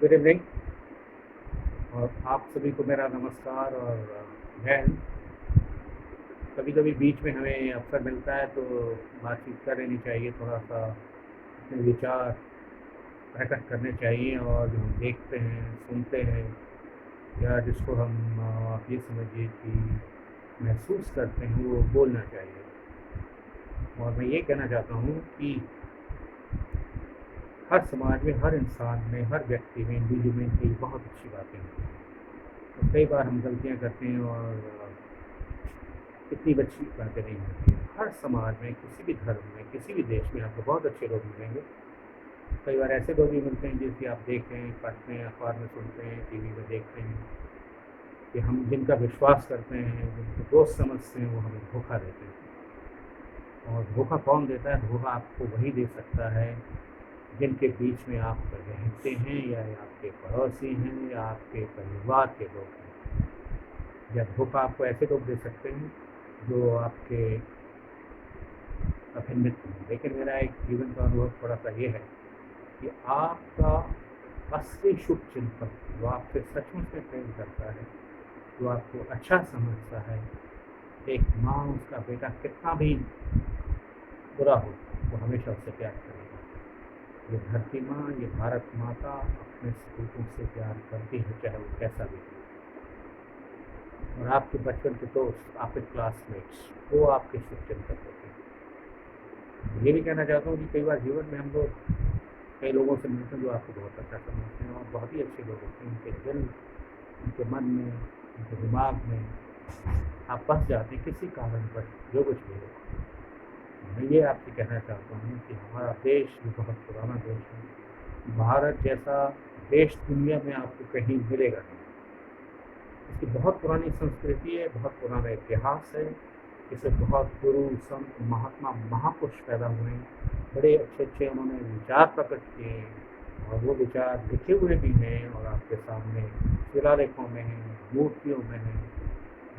Good evening और आप सभी को मेरा नमस्कार और जय हिंद। कभी कभी बीच में हमें अवसर मिलता है तो बातचीत कर लेनी चाहिए, थोड़ा सा अपने विचार प्रकट करने चाहिए और जो हम देखते हैं सुनते हैं या जिसको हम आप ये समझिए कि महसूस करते हैं वो बोलना चाहिए। और मैं ये कहना चाहता हूँ कि हर समाज में, हर इंसान में, हर व्यक्ति में इंडिविजुअल की बहुत अच्छी बातें हैं। तो कई बार हम गलतियाँ करते हैं और इतनी अच्छी बातें नहीं होती हैं। हर समाज में, किसी भी धर्म में, किसी भी देश में आपको बहुत अच्छे लोग मिलेंगे। कई बार ऐसे लोग भी मिलते हैं जिनकी आप देखते हैं, पढ़ते हैं, अखबार में सुनते हैं, टीवी में देखते हैं कि हम जिनका विश्वास करते हैं, जिनको दोस्त समझते हैं, वो हमें धोखा देते हैं। और धोखा कौन देता है? धोखा आपको वही दे सकता है जिनके बीच में आप रहते हैं या आपके पड़ोसी हैं या आपके परिवार के लोग हैं। या धोखा आपको ऐसे लोग दे सकते हैं जो आपके अभिन्नत हैं। लेकिन मेरा एक जीवन का अनुभव थोड़ा सा ये है कि आपका असली शुभ चिंतन जो आपसे सचमुच में प्रेम करता है, जो आपको अच्छा समझता है, एक माँ उसका बेटा कितना भी बुरा हो वो हमेशा उससे प्यार करेगा। ये धरती माँ, ये भारत माता अपने सपूतों से प्यार करती है, चाहे वो कैसा भी हो। और आपके बचपन के दोस्त, आपके क्लासमेट्स, वो आपके शुभ चिंतक होते हैं। ये भी कहना चाहता हूँ कि कई बार जीवन में हम लोग कई लोगों से मिलते हैं जो आपको बहुत अच्छा समझते हैं और बहुत ही अच्छे लोग होते हैं। उनके दिल, उनके मन में, उनके दिमाग में आप फंस जाते हैं किसी कारण पर, जो कुछ भी हो। मैं ये आपसे कहना चाहता हूँ कि हमारा देश भी बहुत पुराना देश है। भारत जैसा देश दुनिया में आपको कहीं मिलेगा नहीं। इसकी बहुत पुरानी संस्कृति है, बहुत पुराना इतिहास है। इसे बहुत गुरु, संत, महात्मा, महापुरुष पैदा हुए हैं। बड़े अच्छे अच्छे उन्होंने विचार प्रकट किए हैं और वो विचार लिखे हुए भी हैं और आपके सामने शिलालेखों में हैं, मूर्तियों में हैं,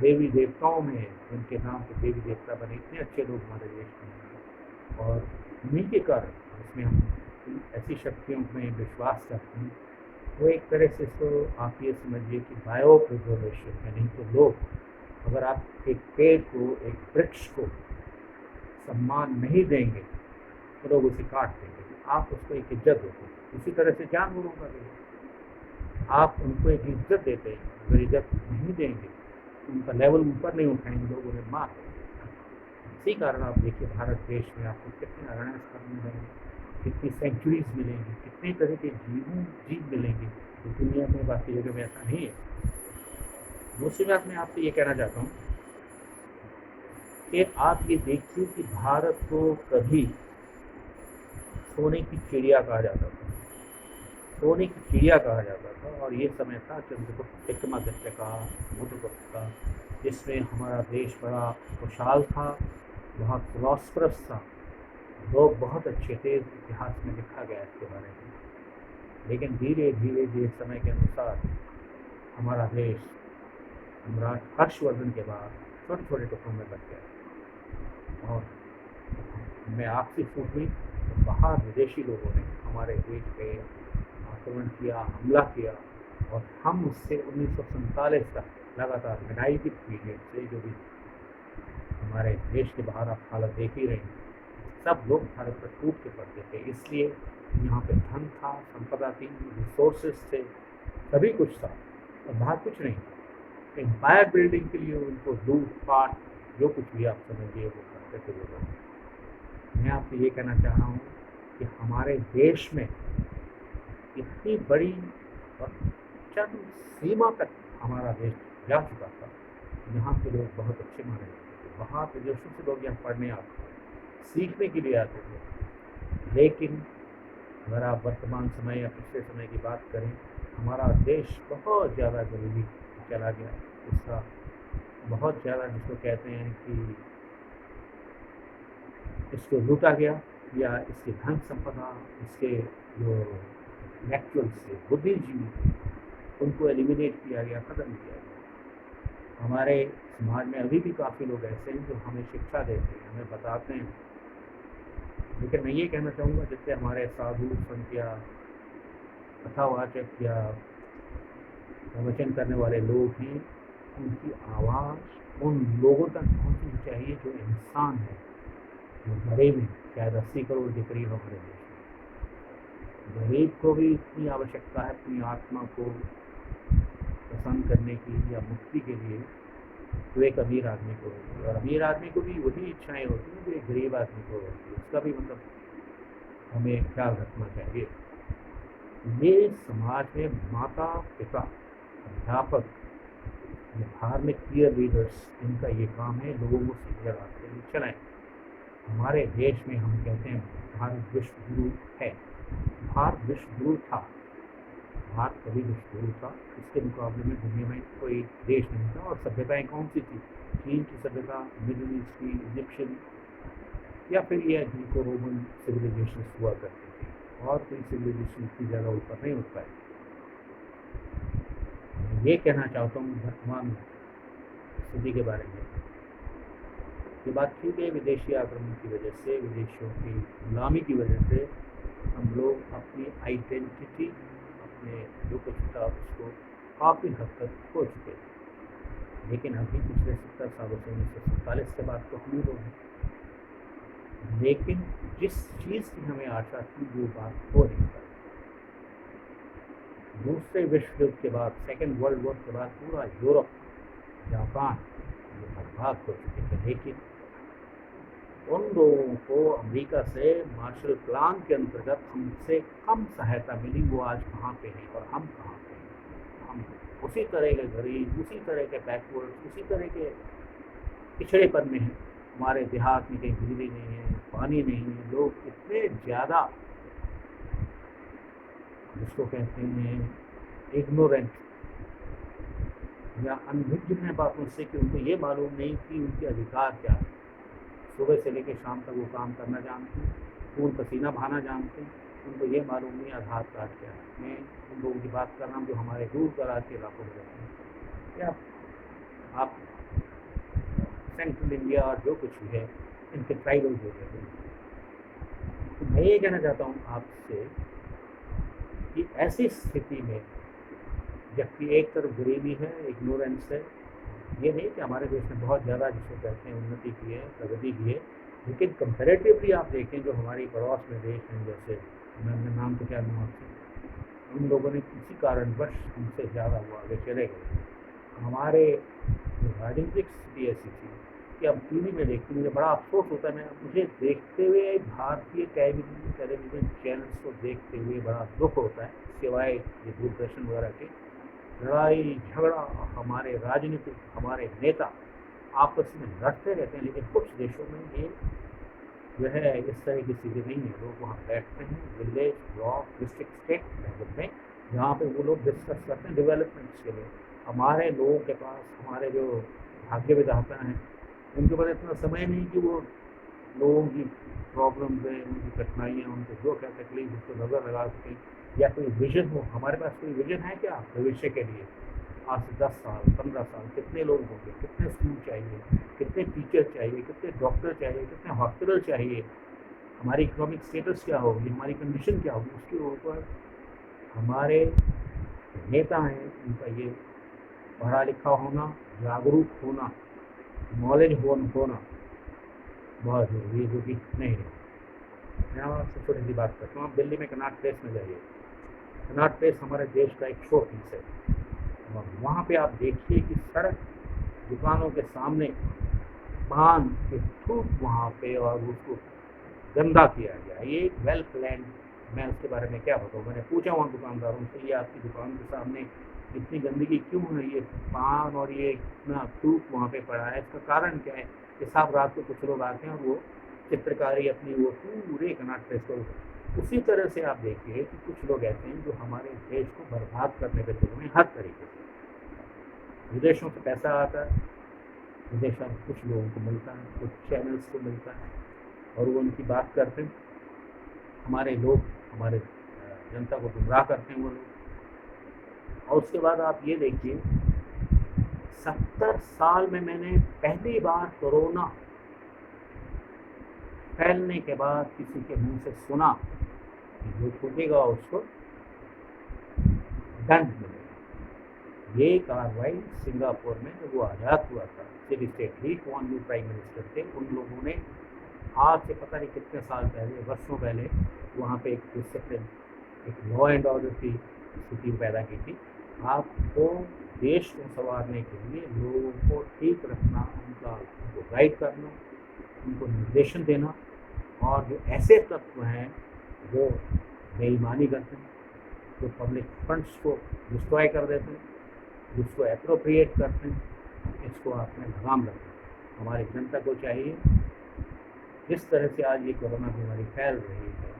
देवी देवताओं में हैं। उनके नाम पे देवी देवता बने, इतने अच्छे लोग हमारे देश में हैं। और उन्हीं के कारण इसमें हम ऐसी शक्तियों में विश्वास करते हैं। वो एक तरह से इसको आप ये समझिए कि बायो प्रिजर्वेशन है। नहीं तो लोग, अगर आप एक पेड़ को, एक वृक्ष को सम्मान नहीं देंगे तो लोग उसे काट देंगे। आप उसको एक इज्जत देते हैं, इसी तरह से जानवरों का भी आप उनको एक इज्जत देते हैं। अगर इज्जत नहीं देंगे, उनका लेवल ऊपर नहीं उठाएंगे, लोग उन्हें मार देंगे। इसी कारण आप देखिए भारत देश में आपको कितने अरण्य स्थल मिलेंगे, कितनी सेंचुरीज मिलेंगी, कितने तरह के जीव मिलेंगे। तो दुनिया में बाकी जगह में ऐसा नहीं है। दूसरी बात मैं आपसे ये कहना चाहता हूँ कि आप ये देखिए कि भारत को कभी सोने की चिड़िया कहा जाता था। सोने की चिड़िया कहा जाता था और ये समय था चंद्रगुप्त विक्रमादित्य का, समुद्रगुप्त का, जिसमें हमारा देश बड़ा खुशहाल था, बहुत प्रॉस्परस था, लोग बहुत अच्छे थे। इतिहास में लिखा गया इसके बारे में। लेकिन धीरे धीरे धीरे समय के अनुसार हमारा देश सम्राट हर्षवर्धन के बाद छोटे छोटे टुकड़ों में बच गया और मैं आपसी फूट हुई तो बाहर विदेशी लोगों ने हमारे देश पे आक्रमण किया, हमला किया और हम उससे 1947 तक लगातार लड़ाई की पीरियड से जो भी हमारे देश के बाहर आप हालत देख ही रहे हैं, सब लोग भारत पर टूट के पड़ते थे। इसलिए यहाँ पे धन था, संपदा थी, रिसोर्सेज थे, सभी कुछ था और बाहर कुछ नहीं था। एम्पायर बिल्डिंग के लिए उनको लूट पाट जो कुछ भी आप समझिए वो करते थे वो लोग। मैं आपसे ये कहना चाह रहा हूँ कि हमारे देश में इतनी बड़ी और चरम सीमा तक हमारा देश जा चुका था। यहाँ के लोग बहुत अच्छे माने जाते थे, वहाँ विदेशों से लोग यहाँ पढ़ने आते थे, सीखने के लिए आते थे। लेकिन अगर आप वर्तमान समय या पिछले समय की बात करें, हमारा देश बहुत ज़्यादा गरीबी चला गया। इसका बहुत ज़्यादा, जिसको कहते हैं कि इसको लूटा गया या इसकी धन संपदा, इसके जो इंटेलेक्चुअल्स थे, बुद्धिजीवी थे, उनको एलिमिनेट किया गया, ख़त्म किया गया। हमारे समाज में अभी भी काफ़ी लोग ऐसे हैं जो हमें शिक्षा देते हैं, हमें बताते हैं। लेकिन मैं ये कहना चाहूँगा जितने हमारे साधु संत या कथावाचक या प्रवचन करने वाले लोग हैं, उनकी आवाज़ उन लोगों तक पहुंचनी चाहिए जो इंसान है, जो गरीब है। शायद 80 करोड़ के करीब हमारे देश में गरीब को भी इतनी आवश्यकता है अपनी आत्मा को प्रसन्न करने की या मुक्ति के लिए, तो एक अमीर आदमी को होती है, और अमीर आदमी को भी वही इच्छाएं होती हैं जो एक गरीब आदमी को होती है। उसका भी मतलब हमें ख्याल रखना चाहिए। ये समाज में माता पिता, अध्यापक, धार्मिक पीयर लीडर्स, इनका ये काम है लोगों को सीधे रास्ते में चलाएं। हमारे देश में हम कहते हैं भारत विश्व गुरु है। भारत विश्व गुरु था, भारत कभी विश्व गुरु था। इसके मुकाबले में दुनिया में कोई देश नहीं था। और सभ्यताएं कौन सी थी? चीन की सभ्यता, मिडिल ईस्ट की, इजिप्शियन, या फिर ये जिनको रोमन सिविलाइजेशन हुआ करते थे, और कोई सिविलाइजेशन इतनी ज़्यादा ऊपर नहीं उठ पाए। ये कहना चाहता हूँ वर्तमान स्थिति के बारे में। ये बात ठीक है, विदेशी आक्रमण की वजह से, विदेशियों की गुलामी की वजह से हम लोग अपनी आइडेंटिटी, अपने जो कुछ था उसको काफ़ी हद तक खो चुके हैं। लेकिन अभी पिछले 70 सालों से 1947 के बाद तो हम लोग हैं। लेकिन जिस चीज़ की हमें आशा थी वो बात हो नहीं पाई। दूसरे विश्व युद्ध के बाद, सेकेंड वर्ल्ड वॉर के बाद पूरा यूरोप, जापान ये बर्बाद हो चुके थे। लेकिन उन लोगों को अमेरिका से मार्शल प्लान के अंतर्गत हमसे कम सहायता मिली, वो आज कहाँ पे हैं और हम कहाँ पे हैं। हम उसी तरह के गरीब, उसी तरह के बैकवर्ड, उसी तरह के पिछड़ेपन में हैं। हमारे देहात में कहीं बिजली नहीं है, पानी नहीं है, लोग इतने ज़्यादा जिसको कहते हैं इग्नोरेंट या अनभिज्ञ हैं बातों से, कि उनको ये मालूम नहीं कि उनके अधिकार क्या है। सुबह से लेकर शाम तक वो काम करना जानते हैं, खून पसीना बहाना जानते हैं, उनको ये मालूम नहीं आधार कार्ड क्या है। मैं उन लोगों की बात कर रहा हूँ जो हमारे दूर दराज के इलाकों में रहते हैं, या आप सेंट्रल इंडिया और जो कुछ भी है, इनके ट्राइबल जो रहते हैं। तो मैं ये कहना चाहता हूँ आपसे कि ऐसी स्थिति में, जबकि एक तरफ गरीबी है, इग्नोरेंस है, ये नहीं कि हमारे देश में बहुत ज़्यादा जिसको कहते हैं उन्नति की है, प्रगति की है, लेकिन कंपैरेटिवली आप देखें जो हमारी पड़ोस में देश हैं, जैसे मैं नाम तो क्या लूँ आपसे, उन लोगों ने किसी कारणवश हमसे ज़्यादा वो आगे चले गए। हमारे राजनीतिक स्थिति ऐसी थी कि अब टीवी में देखते मुझे बड़ा अफसोस होता है, मुझे देखते हुए भारतीय टेलीविज़न चैनल्स को देखते हुए बड़ा दुख होता है, सिवाय ये दूरदर्शन वगैरह के। लड़ाई झगड़ा, हमारे राजनीतिक, हमारे नेता आपस में लड़ते रहते हैं। लेकिन कुछ देशों में ये जो है इस तरह की चीज़ें नहीं है। लोग वहाँ बैठते हैं village, block, district, state level में, जहाँ पे वो लोग डिस्कस करते हैं डेवलपमेंट्स के लिए। हमारे लोगों के पास, हमारे जो भाग्य विधाता हैं, उनके पास इतना समय नहीं कि वो लोगों की प्रॉब्लम्स हैं, उनकी कठिनाइयाँ, उनको जो क्या तकलीफ, उसको नज़र लगा सकें, या कोई विजन हो। हमारे पास कोई विजन है क्या भविष्य के लिए? आज से 10 साल, 15 साल कितने लोग होंगे, कितने स्कूल चाहिए, कितने टीचर चाहिए, कितने डॉक्टर चाहिए, कितने हॉस्पिटल चाहिए, हमारी इकोनॉमिक स्टेटस क्या होगी, हमारी कंडीशन क्या होगी, उसके ऊपर हमारे नेता हैं उनका ये पढ़ा लिखा होना, जागरूक होना, नॉलेज होना बहुत जरूरी है, जो कि नहीं है। मैं आपसे छोटी सी बात करता हूँ। आप दिल्ली में कनॉट प्लेस में जाइए। कनॉट प्लेस हमारे देश का एक शो पीस है, और वहाँ पे आप देखिए कि सड़क, दुकानों के सामने पान के थूक वहाँ पे, और उसको गंदा किया गया। ये एक वेल प्लान, मैं उसके बारे में क्या बताऊँ। मैंने पूछा वहाँ दुकानदारों से, ये आपकी दुकान के सामने इतनी गंदगी क्यों है, ये पान और ये इतना थूक वहाँ पे पड़ा है, इसका कारण क्या है? कि साहब रात को कुछ लोग आते हैं और वो चित्रकारी अपनी वो पूरे कनॉट प्लेस को, उसी तरह से आप देखिए कि कुछ लोग ऐसे हैं जो हमारे देश को बर्बाद करने के तुल्य में हर तरीके से। विदेशों से पैसा आता है, विदेशों में कुछ लोगों को मिलता है, कुछ चैनल्स को मिलता है, और वो उनकी बात करते हैं। हमारे लोग, हमारे जनता को गुमराह करते हैं वो लोग। और उसके बाद आप ये देखिए, 70 साल में मैंने पहली बार कोरोना फैलने के बाद किसी के मुंह से सुना कि जो छूटेगा उसको दंड मिलेगा। ये कार्रवाई सिंगापुर में जब वो आज़ाद हुआ था, city state Lee Kuan Yew prime minister थे, उन लोगों ने आज से पता नहीं कितने साल पहले, वर्षों पहले वहाँ पे एक डिसिप्लिन, एक लॉ एंड ऑर्डर की स्थिति पैदा की थी। आपको देश को संवारने के लिए लोगों को ठीक रखना, उनको गाइड करना, उनको निर्देशन देना, और जो ऐसे तत्व हैं जो बेईमानी करते हैं, जो पब्लिक फंड्स को डिस्ट्रॉय कर देते हैं, जिसको एप्रोप्रिएट करते हैं, इसको आपने लगाम रखना। हमारी जनता को चाहिए, जिस तरह से आज ये कोरोना बीमारी फैल रही है,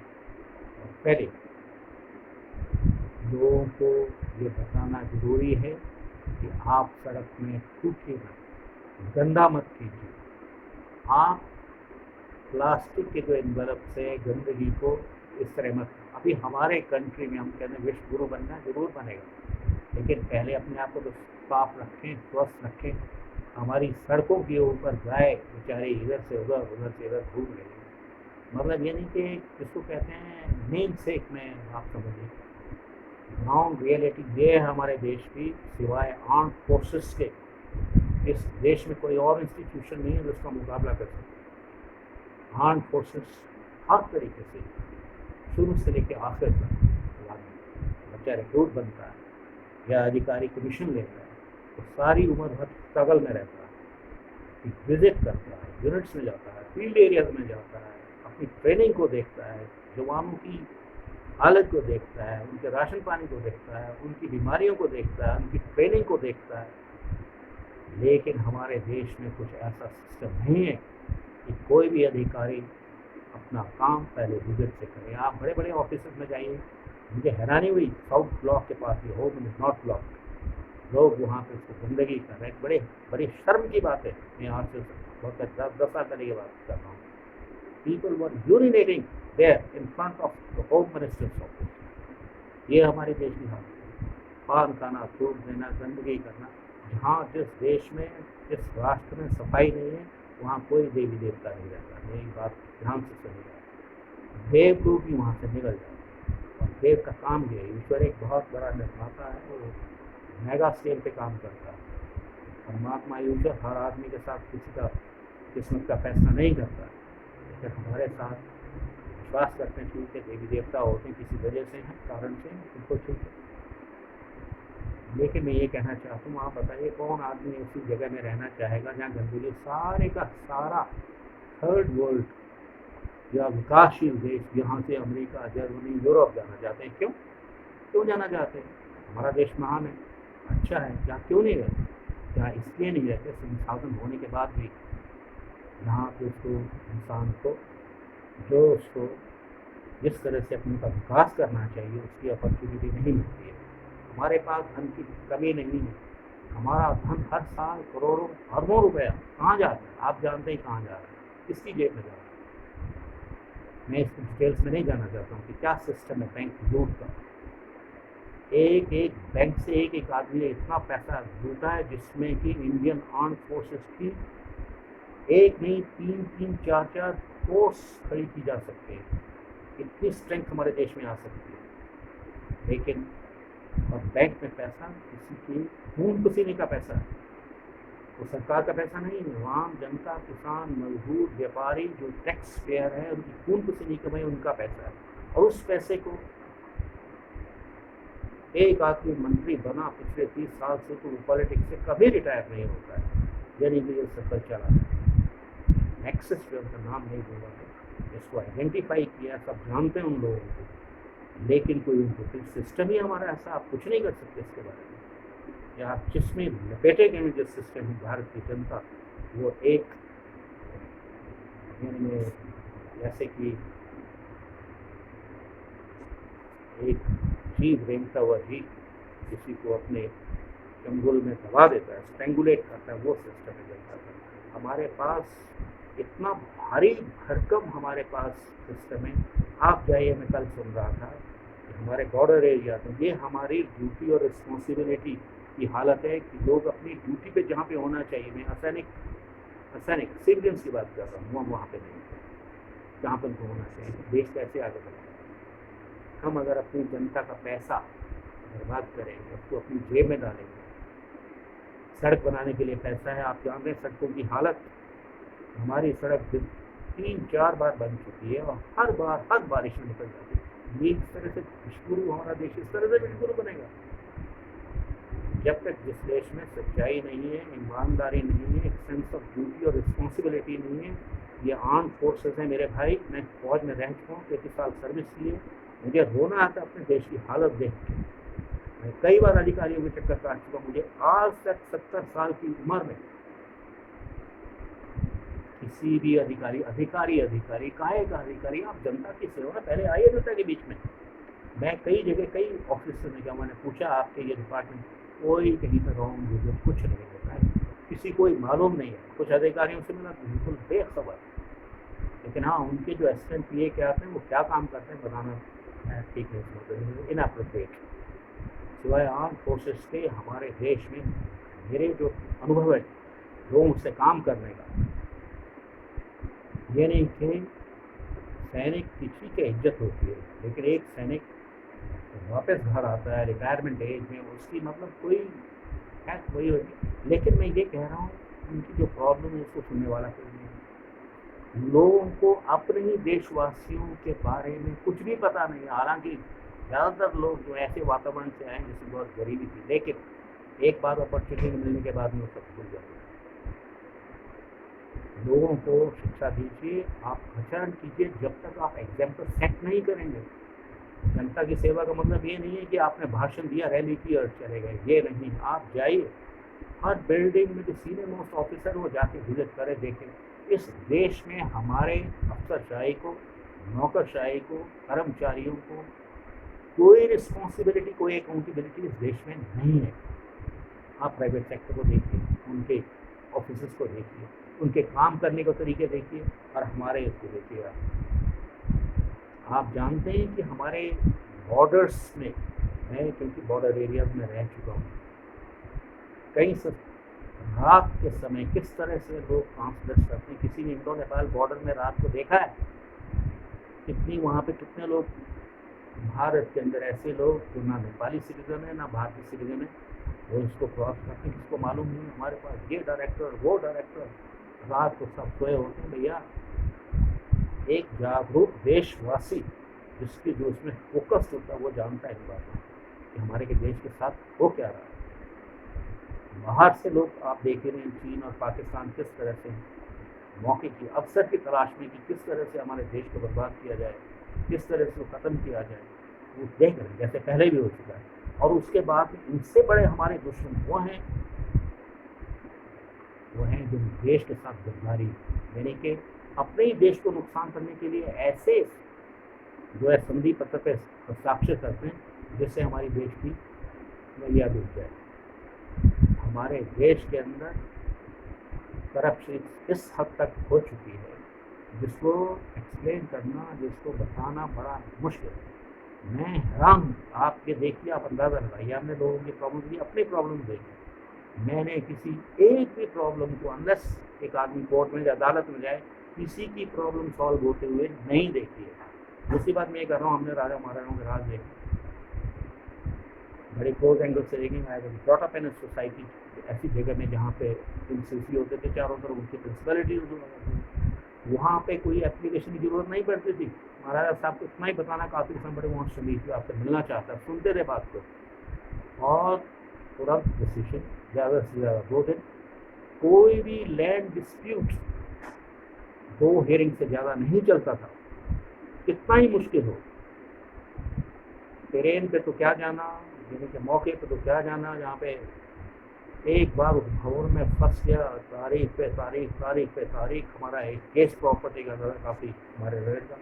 और पहले लोगों को ये बताना जरूरी है कि आप सड़क में थूकिएगा, गंदा मत कीजिए। आप प्लास्टिक के जो एनवलप से गंदगी को इस तरह मत, अभी हमारे कंट्री में हम कहते हैं विश्व गुरु बनना जरूर बनेगा, लेकिन पहले अपने आप को तो साफ रखें, स्वस्थ रखें। हमारी सड़कों के ऊपर गाय बेचारे इधर से उधर, उधर से इधर घूम रही है। मतलब ये नहीं कि जिसको कहते हैं नेम सेक में, आप समझिए ग्राउंड रियलिटी ये है हमारे देश की। सिवाय आर्म्ड फोर्सेस के इस देश में कोई और इंस्टीट्यूशन नहीं है जिसका मुकाबला कर सकते। आर्म्ड फोर्सेस हर तरीके से शुरू से लेकर आखिर तक, बच्चा रिक्रूट बनता है या अधिकारी कमीशन लेता है, तो सारी उम्र भर स्ट्रगल में रहता है, विजिट करता है, यूनिट्स में जाता है, फील्ड एरियाज में जाता है, अपनी ट्रेनिंग को देखता है, जवानों की हालत को देखता है, उनके राशन पानी को देखता है, उनकी बीमारियों को देखता है, उनकी ट्रेनिंग को देखता है। लेकिन हमारे देश में कुछ ऐसा सिस्टम नहीं है कि कोई भी अधिकारी अपना काम पहले विजिट से करे। आप बड़े बड़े ऑफिस में जाइए, मुझे हैरानी हुई, साउथ ब्लॉक के पास ही हो, नॉर्थ ब्लॉक, लोग वहाँ पे उसको गंदगी कर रहे हैं। बड़ी शर्म की बात है। मैं आज से बहुत 10 साल पहले की बात कर रहा हूँ। People were urinating there in front of the home minister's office. ये हमारे देश की हालत है। पान खाना, थूक देना, गंदगी करना। जहाँ जिस देश में, जिस राष्ट्र में सफाई नहीं है, वहाँ कोई देवी देवता नहीं रहता। मेरी बात ध्यान से सुनिएगा। देव को भी वहाँ से निकल जाए। और देव का काम ये है, ईश्वर एक बहुत बड़ा निर्माता है, वो मेगा स्केल पे काम करता है। परमात्मा ईश्वर हर आदमी के साथ किसी का किस्मत का फैसला नहीं करता, लेकिन हमारे साथ विश्वास करते हैं ठीक है, देवी देवता होते हैं किसी वजह से हैं, कारण से, उनको ठीक है। लेकिन मैं ये कहना चाहता हूँ, आप बताइए कौन आदमी ऐसी जगह में रहना चाहेगा जहाँ गंदगी, सारे का सारा थर्ड वर्ल्ड या विकासशील देश, यहाँ से अमेरिका, जर्मनी, यूरोप जाना चाहते हैं। क्यों जाना चाहते हैं? हमारा देश महान है, अच्छा है, क्या क्यों नहीं रहते? क्या इसलिए नहीं रहते? संसाधन होने के बाद भी यहाँ पे उसको, इंसान को जो उसको जिस तरह से अपने का विकास करना चाहिए उसकी अपॉर्चुनिटी नहीं मिलती है। हमारे पास धन की कमी नहीं है। हमारा धन हर साल करोड़ों अरबों रुपया कहाँ जाता है? आप जानते हैं कहाँ जा रहा है, किसकी जेब में जा रहा है। मैं इस डिटेल्स में नहीं जाना चाहता हूँ कि क्या सिस्टम है बैंक लूट का। एक एक बैंक से एक एक आदमी ने इतना पैसा लूटा है जिसमें कि इंडियन आर्म फोर्सेस की एक नहीं 3-3, 4-4 फोर्स खड़ी की जा सकती है। इतनी स्ट्रेंथ हमारे देश में आ सकती है। लेकिन और बैंक में पैसा किसी की खून पसीने का पैसा है, वो सरकार का पैसा नहीं है। आम जनता, किसान, मजदूर, व्यापारी जो टैक्स पेयर है, उनकी खून पसीने कमाई उनका पैसा है। और उस पैसे को एक आदमी मंत्री बना पिछले 30 साल से, तो वो पॉलिटिक्स से कभी रिटायर नहीं होता है, यानी कि ये सफर चला है। एक्सेस पे उनका नाम नहीं दूंगा, इसको आइडेंटिफाई किया, सब जानते हैं उन लोगों को, लेकिन कोई उनको सिस्टम ही हमारा ऐसा, आप कुछ नहीं कर सकते इसके बारे में। या आप जिसमें लपेटे गए जिस सिस्टम में भारत की जनता, वो एक जैसे कि एक जीव रेंगता हुआ जीव किसी को अपने चंगुल में दबा देता है, स्ट्रेंगुलेट करता है, वो सिस्टम है जनता का। हमारे पास इतना भारी भरकम हमारे पास सिस्टम है। आप जाइए, मैं कल सुन रहा था कि हमारे बॉर्डर एरिया में ये हमारी ड्यूटी और रिस्पॉन्सिबिलिटी की हालत है कि लोग अपनी ड्यूटी पे जहाँ पे होना चाहिए, मैं असैनिक सिविलियंस की बात कर रहा हूँ, वहाँ पे नहीं, जहाँ पर होना चाहिए। देश कैसे आगे बढ़ेगा? हम अगर अपनी जनता का पैसा बर्बाद करेंगे, उसको अपनी जेब में डालेंगे। सड़क बनाने के लिए पैसा है, आप जान रहे हैं सड़कों की हालत, हमारी सड़क 3-4 बार बन चुकी है और हर बारिश में निकल जाती है। ये इस तरह से विश्वगुरु, हमारा देश इस तरह से विश्वगुरु बनेगा जब तक जिस देश में सच्चाई नहीं है, ईमानदारी नहीं है, एक सेंस ऑफ ड्यूटी और रिस्पॉन्सिबिलिटी नहीं है। ये आर्म फोर्सेस हैं मेरे भाई, मैं फौज में रह चुका हूँ, 33 साल सर्विस की है, मुझे रोना आता है अपने देश की हालत देख के। मैं कई बार अधिकारियों के चक्कर काट चुका हूँ। मुझे आज तक 70 साल की उम्र में किसी भी अधिकारी काहे का अधिकारी, आप जनता की सेवा पहले आइए जनता के बीच में। मैं कई जगह कई ऑफिस में गया, मैंने पूछा आपके ये डिपार्टमेंट, कोई कहीं पर रॉन्ग वीडियो कुछ नहीं होता है, किसी को मालूम नहीं है। कुछ अधिकारियों से मिला बिल्कुल बेखबर, लेकिन हाँ उनके जो असिस्टेंट पीए के आते हैं वो क्या काम करते हैं बताना ठीक नहीं, इनअप्रोप्रिएट। सिवाय आर्म फोर्सेस के हमारे देश में मेरे जो अनुभव है लोगों से काम करने का, ये नहीं कि सैनिक की ठीक है इज्जत होती है, लेकिन एक सैनिक वापस घर आता है रिटायरमेंट एज में, उसकी मतलब कोई है वही होगी। लेकिन मैं ये कह रहा हूँ उनकी जो प्रॉब्लम है उसको सुनने वाला कोई नहीं। लोगों को अपने ही देशवासियों के बारे में कुछ भी पता नहीं है। हालांकि ज़्यादातर लोग जो ऐसे वातावरण से आए जिसमें बहुत गरीबी थी, लेकिन एक बार अपॉर्चुनिटी मिलने के बाद में वो सब भूल जाते। लोगों को शिक्षा दीजिए, आप आचरण कीजिए, जब तक आप एग्जाम्पल सेट नहीं करेंगे। जनता की सेवा का मतलब ये नहीं है कि आपने भाषण दिया, रैली की और चले गए, ये नहीं। आप जाइए, हर बिल्डिंग में जो सीनियर मोस्ट ऑफिसर वो जाके विजिट करें, देखें इस देश में हमारे अफसरशाही को, नौकरशाही को, कर्मचारियों को कोई रिस्पॉन्सिबिलिटी, कोई अकाउंटेबिलिटी इस देश में नहीं है। आप प्राइवेट सेक्टर को देखिए, उनके ऑफिस को देखिए, उनके काम करने के तरीके देखिए, और हमारे इसको देखिए। आप जानते हैं कि हमारे बॉर्डर्स में, मैं क्योंकि बॉर्डर एरियाज में रह चुका हूँ, कई रात के समय किस तरह से लोग ट्रांसलेट करते हैं। किसी ने इंडो नेपाल बॉर्डर में रात को देखा है? कितनी वहाँ पे कितने लोग भारत के अंदर ऐसे लोग जो ना नेपाली सिटीजन है ना भारतीय सिटीजन है, वो इसको क्रॉस करते हैं, किसको मालूम नहीं। हमारे पास ये डायरेक्टर वो डायरेक्टर, रात को सब सोए होते हैं। भैया एक जागरूक देशवासी जिसकी जो उसमें फोकस होता है वो जानता है इस बात कि हमारे के देश के साथ हो क्या रहा है। बाहर से लोग आप देख रहे हैं चीन और पाकिस्तान किस तरह से मौके की, अवसर की तलाश में कि किस तरह से हमारे देश को बर्बाद किया जाए, किस तरह से वो ख़त्म किया जाए, वो देख रहे हैं जैसे पहले भी हो चुका है। और उसके बाद इनसे बड़े हमारे दुश्मन वो हैं जो देश के साथ गद्दारी, यानी कि अपने ही देश को नुकसान करने के लिए ऐसे जो है संधि पत्र पर हस्ताक्षर करते हैं जिससे हमारी देश की नैया डूब जाए। हमारे देश के अंदर करप्शन इस हद तक हो चुकी है जिसको एक्सप्लेन करना, जिसको बताना बड़ा मुश्किल है। मैं हैरान हूँ। आप ये देखिए, आप अंदाज़ा लगाइए, हमने लोगों की प्रॉब्लम की, अपनी प्रॉब्लम देखी। मैंने किसी एक भी प्रॉब्लम को, अनलेस एक आदमी कोर्ट में अदालत में जाए, किसी की प्रॉब्लम सॉल्व होते हुए नहीं देखी है। दूसरी बात मैं ये कर रहा हूँ, हमने राजा महाराजाओं के राज देखे, बड़े क्लोज एंगल से देखेंगे। I was brought up in a society, ऐसी जगह में जहाँ पे प्रिंसेसी होते थे, चारों तरफ उनकी प्रिंसिपलिटी वहाँ पे कोई एप्लीकेशन की जरूरत नहीं पड़ती थी। महाराजा साहब को इतना ही बताना काफ़ी, somebody wants to meet you, आपसे मिलना चाहता है, सुनते थे बात को और तुरंत डिसीजन, ज़्यादा से ज़्यादा 2 दिन। कोई भी लैंड डिस्प्यूट 2 हियरिंग से ज़्यादा नहीं चलता था, कितना ही मुश्किल हो। ट्रेन पे तो क्या जाना, यानी कि मौके पे तो क्या जाना, जहाँ पे एक बार उस भवन में फंस गया, तारीख पे तारीख। हमारा एक केस प्रॉपर्टी का था, काफ़ी हमारे रेट का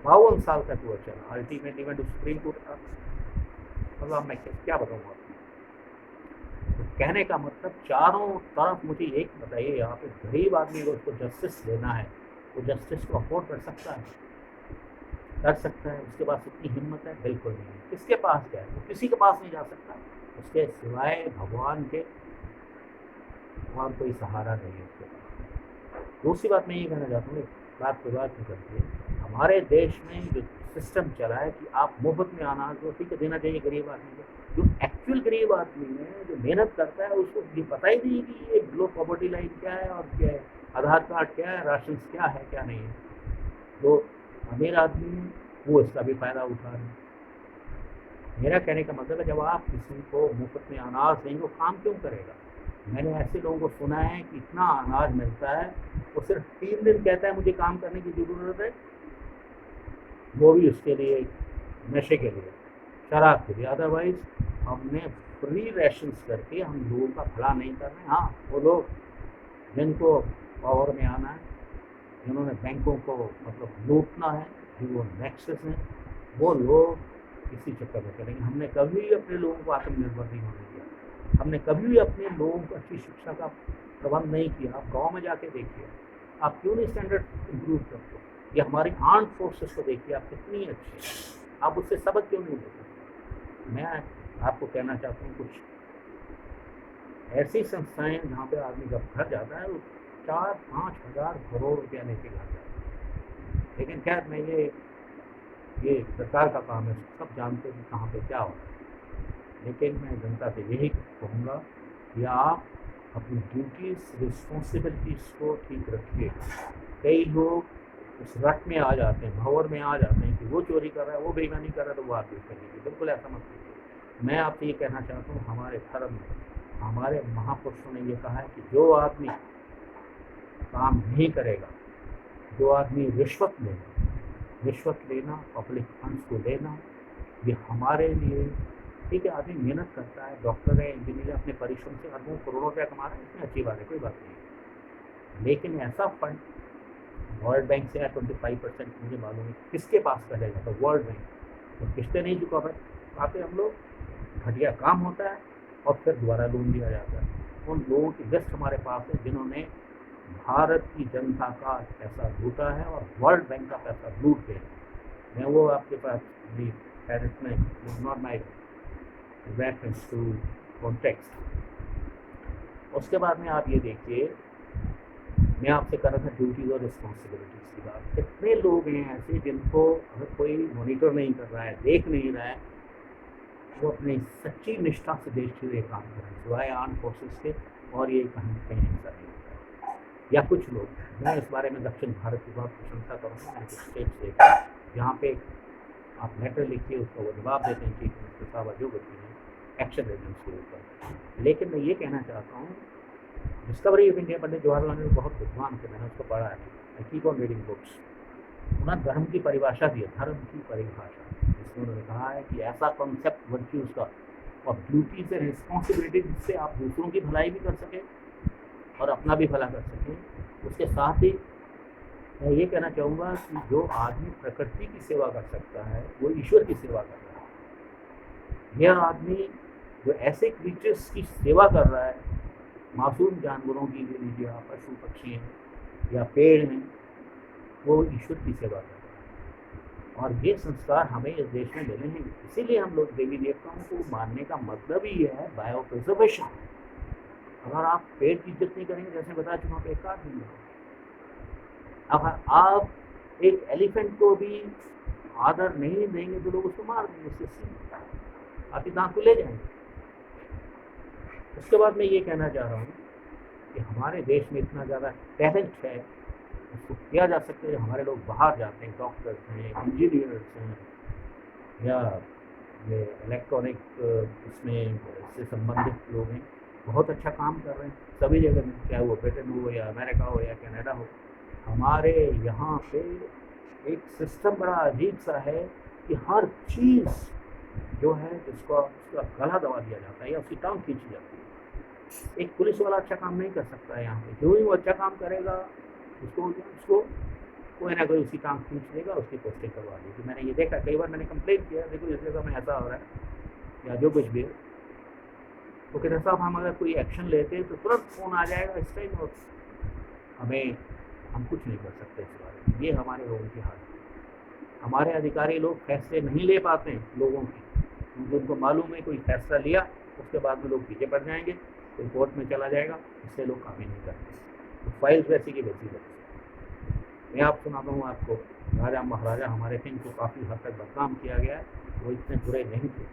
52 साल तक वो चला। अल्टीमेटली में सुप्रीम कोर्ट था। मतलब मैं क्या बताऊँ आपको। तो कहने का मतलब चारों तरफ मुझे एक बताइए, यहाँ पे गरीब आदमी को उसको जस्टिस लेना है, वो जस्टिस को अफोर्ड कर सकता है? उसके पास इतनी हिम्मत है? बिल्कुल नहीं। किसके पास क्या है? वो किसी के पास नहीं जा सकता, उसके सिवाय भगवान के और कोई सहारा नहीं है उसके पास। दूसरी बात मैं ये कहना चाहता हूँ, बात को बात नहीं करती है, हमारे देश में जो सिस्टम चला है कि आप मुफ्त में अनाज दो, ठीक है, देना चाहिए गरीब आदमी को। जो एक्चुअल गरीब आदमी है, जो मेहनत करता है, उसको ये पता ही नहीं कि ये बिलो पॉवर्टी लाइन क्या है और क्या है, आधार कार्ड क्या है, राशन क्या है क्या नहीं है। तो अमीर आदमी वो इसका भी फ़ायदा उठा रहे हैं। मेरा कहने का मतलब है, जब आप किसी को मुफ्त में अनाज देंगे वो काम क्यों करेगा। मैंने ऐसे लोगों को सुना है कि इतना अनाज मिलता है, वो सिर्फ 3 दिन कहता है मुझे काम करने की ज़रूरत है, वो भी उसके लिए नशे के लिए, शराब के लिए। अदरवाइज़ हमने फ्री राशंस करके हम लोगों का भला नहीं कर रहे हैं। हाँ, वो लोग जिनको पावर में आना है, जिन्होंने बैंकों को मतलब लूटना है, जो वो नेक्सस हैं, वो लोग इसी चक्कर में चलेंगे। हमने कभी अपने लोगों को आत्मनिर्भर नहीं होने दिया। हमने कभी भी अपने लोगों को अच्छी शिक्षा का प्रबंध नहीं किया। आप गाँव में जाके देखिए, आप क्यों नहीं स्टैंडर्ड इम्प्रूव करते। या हमारी आर्म्ड फोर्सेस को देखिए, आप कितनी अच्छी हैं, आप उससे सबक क्यों नहीं लेते। मैं आपको कहना चाहता हूँ, कुछ ऐसी संस्थाएं जहाँ पे आदमी जब घर जाता है वो 4-5 हज़ार करोड़ रुपया लेके घर जाता है। लेकिन खैर, मैं ये सरकार का काम है, सब जानते हैं कि कहाँ पे क्या हो रहा है। लेकिन मैं जनता से यही कहूँगा कि आप अपनी ड्यूटीज़, रिस्पॉन्सिबिलिटीज़ को ठीक रखिए। कई लोग उस रट में आ जाते हैं, भंवर में आ जाते हैं कि वो चोरी कर रहा है, वो बेईमानी कर रहा है, तो वो आप भी करिए। बिल्कुल ऐसा मत कीजिए। मैं आपसे ये कहना चाहता हूँ, हमारे धर्म में हमारे महापुरुषों ने ये कहा है कि जो आदमी काम नहीं करेगा, जो आदमी रिश्वत लेना, पब्लिक फंड्स को लेना, ये हमारे लिए, ठीक है, आदमी मेहनत करता है, डॉक्टर है, इंजीनियर है, अपने परिश्रम से अरबों करोड़ों रुपया कमा रहा है, इसमें अच्छी बात है, कोई बात नहीं। लेकिन ऐसा फंड वर्ल्ड बैंक से 25% मुझे मालूम है किसके पास चलेगा, तो वर्ल्ड बैंक। तो किस्तें नहीं चुका पाते हम लोग, घटिया काम होता है और फिर दोबारा लोन दिया जाता है। उन लोगों की लिस्ट हमारे पास है जिन्होंने भारत की जनता का पैसा लूटा है और वर्ल्ड बैंक का पैसा लूट गए। मैं वो आपके पास not my reference to context. उसके बाद में आप ये देखिए, मैं आपसे कर रहा था ड्यूटीज़ और रिस्पॉन्सिबिलिटीज़ की बात। कितने लोग हैं ऐसे जिनको अगर कोई मॉनिटर नहीं कर रहा है, देख नहीं रहा है, वो अपनी सच्ची निष्ठा से देश के लिए काम कर रहे हैं, सिवाय आर्म फोर्सेस के, और ये कहीं कहीं हिंसा नहीं होता है। या कुछ लोग, मैं इस बारे में दक्षिण भारत की बहुत प्रशंसा करूँगा। मैंने कुछ स्टेट्स देखा जहाँ पे आप लेटर लिखिए, उसका वो जवाब देते हैं चीफ मिनिस्टर साहब जो बच्ची हैं, एक्शन लेते हैं उसके ऊपर। लेकिन मैं ये कहना चाहता हूँ, discovery of India Pandit Jawaharlal Nehru बहुत विद्वान थे, मैंने उसको पढ़ा है, I keep on reading books. उन्होंने धर्म की परिभाषा दी है, धर्म की परिभाषा, जिसमें उन्होंने कहा है कि ऐसा कॉन्सेप्ट वर्च्यूज़ का और ड्यूटीज एंड रिस्पॉन्सिबिलिटी, जिससे आप दूसरों की भलाई भी कर सकें और अपना भी भला कर सकें। उसके साथ ही मैं ये कहना चाहूँगा कि जो आदमी प्रकृति की सेवा कर सकता है, वो ईश्वर की सेवा कर रहा है। यह आदमी जो ऐसे क्रीचर्स की सेवा कर रहा है, मासूम जानवरों की, ले लीजिए आप, पशु पक्षी हैं या पेड़ हैं, वो ईश्वर की सेवा कर रहा है। और ये संस्कार हमें इस देश में मिले हैं। इसीलिए हम लोग देवी देवताओं को मानने का मतलब ही है बायो प्रिजर्वेशन। अगर आप पेड़ की इज्जत नहीं करेंगे, जैसे बता चुका हूँ, एक आदमी है, अगर आप एक एलिफेंट को भी आदर नहीं देंगे तो लोग उसको मार देंगे, उसके आपकी दांत को ले जाएंगे। उसके बाद मैं ये कहना चाह रहा हूँ कि हमारे देश में इतना ज़्यादा टैलेंट है, उसको किया जा सकता है। हमारे लोग बाहर जाते हैं, डॉक्टर्स हैं, इंजीनियर्स हैं, या ये इलेक्ट्रॉनिक इसमें से संबंधित लोग हैं, बहुत अच्छा काम कर रहे हैं सभी जगह में, चाहे वो ब्रिटेन हो या अमेरिका हो या कनाडा हो। हमारे यहाँ पे एक सिस्टम बड़ा अजीब सा है कि हर चीज़ जो है जिसको उसका गला दबा दिया जाता है या उसकी टांग खींची जाती है। एक पुलिस वाला अच्छा काम नहीं कर सकता है यहाँ पे, जो ही वो अच्छा काम करेगा उसको कोई ना कोई उसकी टांग खींच देगा, उसकी पोस्टिंग करवा देगी। मैंने ये देखा, कई बार मैंने कंप्लेन किया, देखो इस जगह में ऐसा हो रहा है या जो कुछ भी है। तो कहते साहब, हम अगर कोई एक्शन लेते हैं तो तुरंत फ़ोन आ जाएगा इस टाइम, और हम कुछ नहीं कर सकते इस बारे में। ये हमारे लोगों की हालत है। हमारे अधिकारी लोग फैसले नहीं ले पाते हैं लोगों के, क्योंकि उनको मालूम है कोई फैसला लिया उसके बाद में लोग पीछे पड़ जाएंगे, कोई कोर्ट में चला जाएगा, इससे लोग काम ही नहीं करते। तो फाइल्स वैसी की वैसी रहती है। मैं आप सुनाता हूँ आपको, राजा महाराजा हमारे थे, इनको काफ़ी हद तक बदनाम किया गया है, वो इतने बुरे नहीं थे,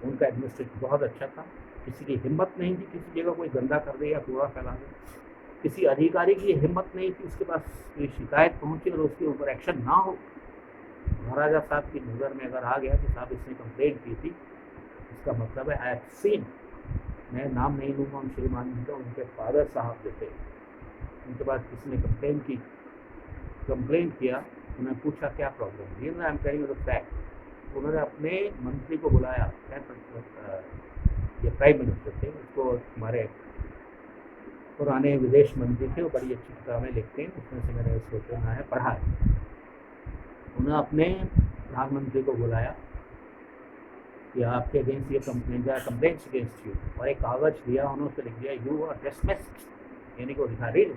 उनका एडमिनिस्ट्रेशन बहुत अच्छा था, किसी की हिम्मत नहीं थी किसी जगह कोई गंदा कर दे या कूड़ा फैला दे, किसी अधिकारी की हिम्मत नहीं थी उसके पास कोई शिकायत पहुँचे और उसके ऊपर एक्शन ना हो। महाराजा साहब की नज़र में अगर आ गया कि साहब इसने कंप्लेंट की थी, इसका मतलब है आई हैव सीन, मैं नाम नहीं लूँगा उन श्रीमान जी का, उनके फादर साहब जो थे उनके पास किसी ने कंप्लेंट किया, उन्होंने पूछा क्या प्रॉब्लम है, I am telling you the fact. उन्होंने अपने मंत्री को बुलाया, ये प्राइम मिनिस्टर थे, उसको हमारे पुराने विदेश मंत्री थे, वो बड़ी अच्छी किताबें लिखते हैं, उसमें से मैंने सोचना है पढ़ा है। उन्होंने अपने प्रधानमंत्री को बुलाया कि आपके अगेंस्ट ये कंप्लेंट्स अगेंस्ट यू, और एक कागज दिया, उन्होंने उस पर लिख दिया यू आर डिसमिस्ड, यानी को दिखा read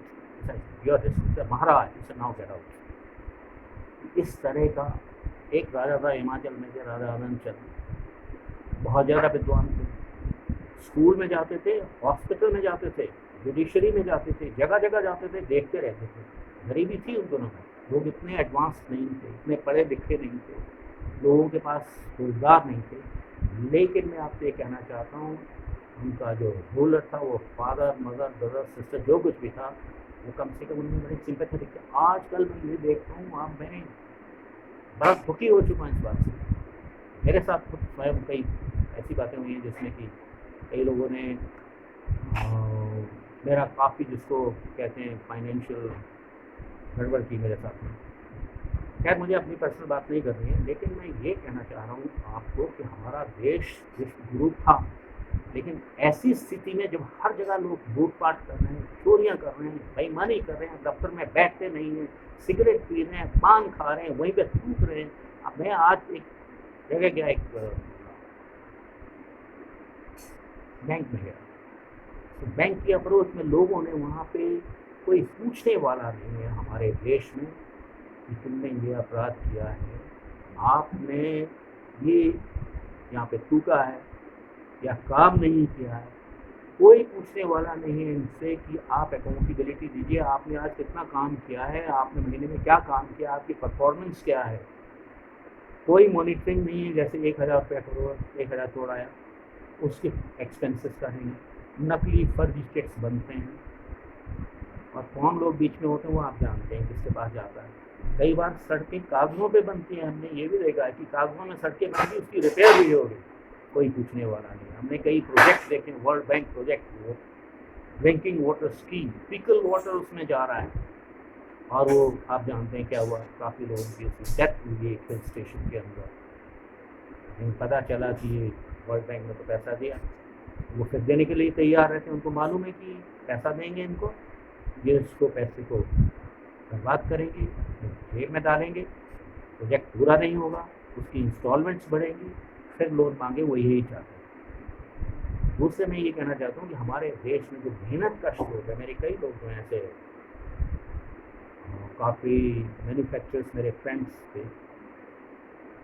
you are dismissed, Maharaj it's now get out. इस तरह का एक राजा था हिमाचल में के, राजा आनंद चंद, बहुत ज़्यादा विद्वान थे, स्कूल में जाते थे, हॉस्पिटल में जाते थे, जुडिशरी में जाते थे, जगह जगह जाते थे, देखते रहते थे। गरीबी थी उन दोनों में, लोग इतने एडवांस नहीं थे, इतने पढ़े लिखे नहीं थे, लोगों के पास रोजगार नहीं थे, लेकिन मैं आपसे ये कहना चाहता हूँ उनका जो रूलर था वो फादर मदर ब्रदर सिस्टर जो कुछ भी था वो कम से कम उनमें बड़ी सिंपैथेटिक थी। आजकल मैं ये देखता हूँ, आप मैं बड़ा दुखी हो चुका हूँ इस बात से। मेरे साथ खुद स्वयं कई ऐसी बातें हुई हैं जिसमें कि कई लोगों ने मेरा काफ़ी जिसको कहते हैं फाइनेंशियल गड़बड़ की मेरे साथ में। खैर मुझे अपनी पर्सनल बात नहीं करनी है, लेकिन मैं ये कहना चाह रहा हूँ आपको कि हमारा देश विश्व गुरु था, लेकिन ऐसी स्थिति में जब हर जगह लोग लूटपाट कर रहे हैं, चोरियाँ कर रहे हैं, बेईमानी कर रहे हैं, दफ्तर में बैठते नहीं हैं, सिगरेट पी रहे हैं, पान खा रहे हैं, वहीं पे थूक रहे हैं। अब मैं आज एक जगह गया, एक बैंक में गया, तो बैंक की अप्रोच में लोगों ने वहाँ पे कोई पूछने वाला नहीं है हमारे देश में कि तुमने ये अपराध किया है, आपने ये यहाँ पे थूका है या काम नहीं किया है, कोई पूछने वाला नहीं है इनसे कि आप अकाउंटेबिलिटी दीजिए, आपने आज कितना काम किया है, आपने महीने में क्या काम किया, आपकी परफॉर्मेंस क्या है। कोई मॉनिटरिंग नहीं है, जैसे 1000 रुपया करोड़ 1000 करोड़ आया उसके एक्सपेंसेस का नहीं, नकली फर्जी चेक्स बनते हैं और कौन लोग बीच में होते हैं वो आप जानते हैं किसके पास जाता है। कई बार सड़कें कागजों पे बनती हैं, हमने ये भी देखा है कि कागजों में सड़कें बनेगी, उसकी रिपेयर भी होगी, कोई पूछने वाला नहीं। हमने कई प्रोजेक्ट देखे, वर्ल्ड बैंक प्रोजेक्ट, वो drinking water scheme, faecal water उसमें जा रहा है और वो आप जानते हैं क्या हुआ, काफ़ी लोगों की उसकी डेथ हुई एक हिल स्टेशन के अंदर। लेकिन पता चला कि ये वर्ल्ड बैंक ने तो पैसा दिया, वो फिर देने के लिए तैयार रहते हैं, उनको मालूम है कि पैसा देंगे इनको, ये इसको पैसे को बर्बाद करेंगे, जेब में डालेंगे, प्रोजेक्ट पूरा नहीं होगा, उसकी इंस्टॉलमेंट्स बढ़ेंगी, फिर लोन मांगे, वो यही चाहते हैं। दूसरे मैं ये कहना चाहता हूँ कि हमारे देश में जो मेहनत का स्रोत है, मेरे कई लोग जो हैं ऐसे काफ़ी मैन्युफैक्चरर्स मेरे फ्रेंड्स थे,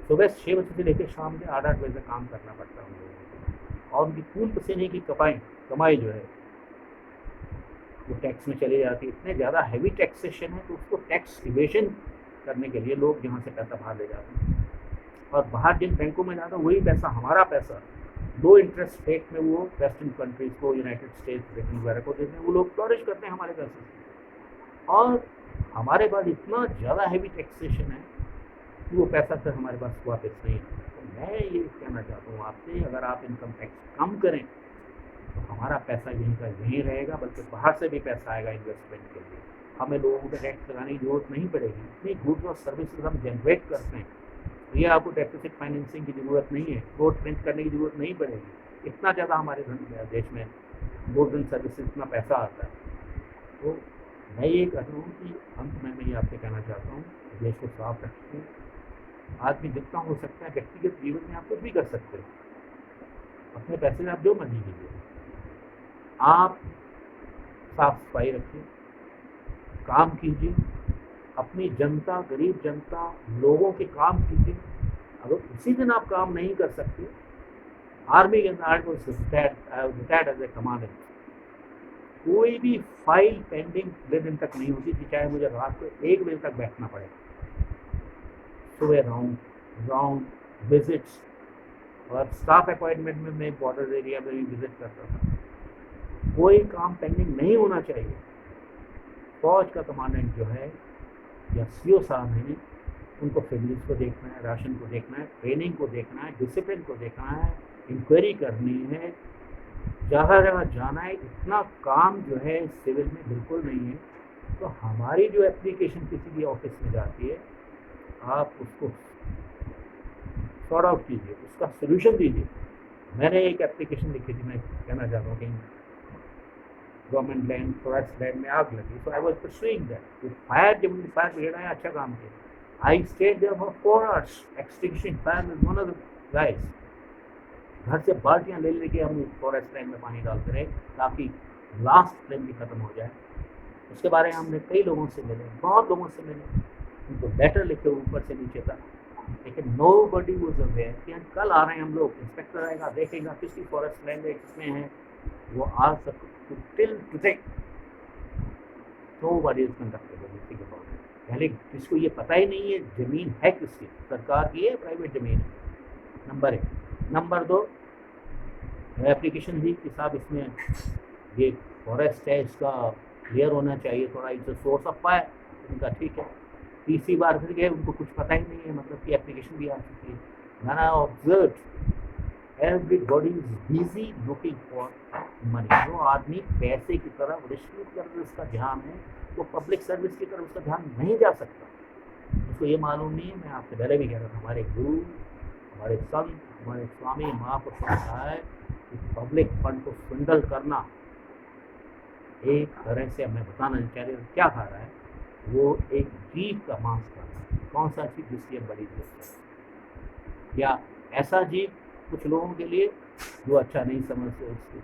सुबह 6 बजे से लेकर शाम के 8-8 बजे तक काम करना पड़ता है उन लोगों को, और उनकी खून पसीने की कमाई जो है वो टैक्स में चली जाती है। इतने ज़्यादा हैवी टैक्सेशन है तो उसको टैक्स इवेशन करने के लिए लोग यहाँ से पैसा बाहर ले जाते हैं, और बाहर जिन बैंकों में जाता है वही पैसा, हमारा पैसा लो इंटरेस्ट रेट में वो वेस्टर्न कंट्रीज़ को, यूनाइटेड स्टेट्स, ब्रिटेन वगैरह को देते हैं, वो लोग फ्लॉरिश करते हैं हमारे पैसे से। और हमारे पास इतना ज़्यादा हैवी टैक्सेशन है कि वो पैसा फिर हमारे पास वापस नहीं आता। तो मैं ये कहना चाहता हूँ आपसे, अगर आप इनकम टैक्स कम करें तो हमारा पैसा यहीं का यहीं रहेगा, बल्कि बाहर से भी पैसा आएगा इन्वेस्टमेंट के लिए। हमें लोगों को टैक्स लगाने की जरूरत नहीं पड़ेगी, इतनी गुड्स और सर्विसेज हम जनरेट करते हैं, तो ये आपको डेफिसिट फाइनेंसिंग की ज़रूरत नहीं है, कोर्ट प्रिंट करने की ज़रूरत नहीं पड़ेगी। इतना ज़्यादा हमारे देश में गुड्स एंड सर्विसेज इतना पैसा आता है। तो मैं ये कहता हूँ कि अंत में मैं ये आपसे कहना चाहता हूँ, देश को साफ रखें, आदमी जितना हो सकता है व्यक्तिगत जीवन में आप कुछ भी कर सकते हैं, अपने पैसे में आप जो मर्जी कीजिए, आप साफ सफाई रखिए, काम कीजिए, अपनी जनता, गरीब जनता, लोगों के काम कीजिए। अगर उसी दिन आप काम नहीं कर सकते, आर्मी के अंदर रिटायर्ड एज ए कमांडेंट, कोई भी फाइल पेंडिंग 2 दिन तक नहीं होती थी, चाहे मुझे रात को 1 बजे तक बैठना पड़े। सुबह राउंड विजिट्स और स्टाफ अपॉइंटमेंट में मैं बॉर्डर एरिया में भी विजिट करता था। कोई काम पेंडिंग नहीं होना चाहिए। फौज का कमांडेंट जो है या सीओ साहब हैं, उनको फैमिलीज को देखना है, राशन को देखना है, ट्रेनिंग को देखना है, डिसिप्लिन को देखना है, इंक्वायरी करनी है, जगह जगह जाना है। इतना काम जो है सिविल में बिल्कुल नहीं है। तो हमारी जो एप्लीकेशन किसी भी ऑफिस में जाती है, आप उसको सॉर्ट आउट कीजिए, उसका सोल्यूशन दीजिए। मैंने एक एप्लीकेशन लिखी थी, मैं कहना चाहता हूँ कि गवर्नमेंट लैंड, फॉरेस्ट लैंड में आग लगी, so I was pursuing that. Fire, जब मुझे फायर ब्रिगेड आया, अच्छा काम किया। I stayed there for 4 hours extinction fire with one of the guys. घर से बाल्टियाँ ले लेके हम फॉरेस्ट लैंड में पानी डालते रहे ताकि लास्ट फ्लेम भी ख़त्म हो जाए। उसके बारे में हमने कई लोगों से मिले, बहुत लोगों से मिले, उनको लेटर लिखे ऊपर से नीचे तक, लेकिन नो बडी वॉज अवेयर कि कल आ रहे हैं हम लोग, इंस्पेक्टर आएगा, देखेगा किसकी फॉरेस्ट लैंड है, किसमें है। वो आज तक till today nobody is conducted anything about it. पहले किसको ये पता ही नहीं है ज़मीन है किसकी, सरकार की है, प्राइवेट ज़मीन है। नंबर 1। नंबर 2, एप्लीकेशन दी कि साहब इसमें ये फॉरेस्ट है, इसका क्लियर होना चाहिए थोड़ा, it's a source of fire. उनका ठीक है। तीसरी बार फिर गए, उनको कुछ पता ही नहीं है, मतलब कि एप्लीकेशन भी आ चुकी है। Man I observe everybody is busy looking for money. जो आदमी पैसे की तरफ, रिश्वत की तरफ उसका ध्यान है, वो पब्लिक सर्विस की तरफ उसका ध्यान नहीं जा सकता। उसको ये मालूम नहीं है। मैं आपसे पहले भी कह रहा था, हमारे गुरु, हमारे संत, हमारे स्वामी महापुरुषों ने कहा है कि पब्लिक फंड को स्विंडल करना एक तरह से, मैं बताना चाह रही हूँ क्या खा रहा है, वो एक जीव का मांस खाना। कौन सा जीव? जिसकी बड़ी दोस्त, या ऐसा जीव कुछ लोगों के लिए जो अच्छा नहीं समझते उसको।